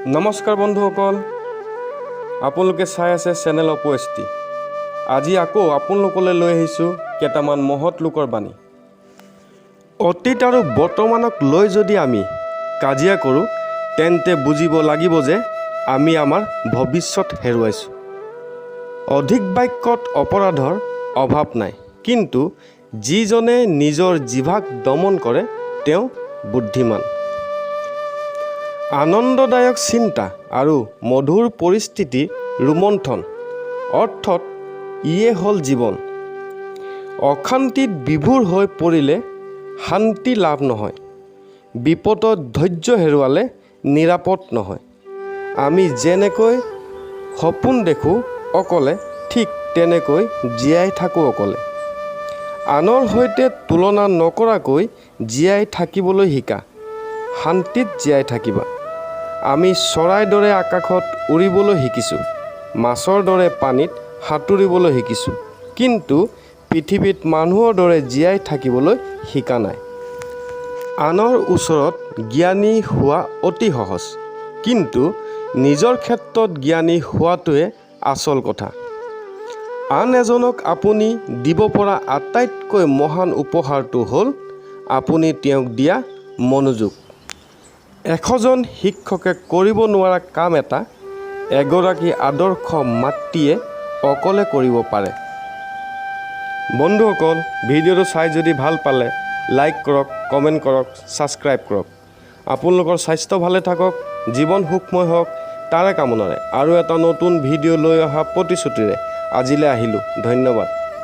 নমস্কাৰ বন্ধুসকল, আপোনালোকে চাই আছে চেনেল অপএছটি। আজি আকৌ আপোনালোকলৈ লৈ আহিছোঁ কেইটামান মহৎ লোকৰ বাণী। অতীত আৰু বৰ্তমানক লৈ যদি আমি কাজিয়া কৰোঁ, তেন্তে বুজিব লাগিব যে আমি আমাৰ ভৱিষ্যত হেৰুৱাইছোঁ। অধিক বাক্যত অপৰাধৰ অভাৱ নাই, কিন্তু যিজনে নিজৰ জিভাক দমন কৰে তেওঁ বুদ্ধিমান। আনন্দদায়ক চিন্তা আৰু মধুৰ পৰিস্থিতি ৰোমন্থন অৰ্থত ইয়ে হ'ল জীৱন। অশান্তিত বিভোৰ হৈ পৰিলে শান্তি লাভ নহয়, বিপদত ধৈৰ্য হেৰুৱালে নিৰাপদ নহয়। আমি যেনেকৈ সপোন দেখোঁ অকলে, ঠিক তেনেকৈ জীয়াই থাকোঁ অকলে। আনৰ সৈতে তুলনা নকৰাকৈ জীয়াই থাকিবলৈ শিকা, শান্তিত জীয়াই থাকিবা। আমি চৰাইৰ দৰে আকাশত উৰিবলৈ শিকিছোঁ, মাছৰ দৰে পানীত সাঁতুৰিবলৈ শিকিছোঁ, কিন্তু পৃথিৱীত মানুহৰ দৰে জীয়াই থাকিবলৈ শিকা নাই। আনৰ ওচৰত জ্ঞানী হোৱা অতি সহজ, কিন্তু নিজৰ ক্ষেত্ৰত জ্ঞানী হোৱাটোৱে আচল কথা। আন এজনক আপুনি দিব পৰা আটাইতকৈ মহান উপহাৰটো হ'ল আপুনি তেওঁক দিয়া মনোযোগ। 100জন শিক্ষকে কৰিব নোৱাৰা কাম এটা এগৰাকী আদৰ্শ মাতৃয়ে অকলে কৰিব পাৰে। বন্ধুসকল, ভিডিঅ'টো চাই যদি ভাল পালে লাইক কৰক, কমেণ্ট কৰক, ছাবস্ক্ৰাইব কৰক। আপোনালোকৰ স্বাস্থ্য ভালে থাকক, জীৱন সুখময় হওক, তাৰে কামনাৰে আৰু এটা নতুন ভিডিঅ' লৈ অহা প্ৰতিশ্ৰুতিৰে আজিলৈ আহিলোঁ। ধন্যবাদ।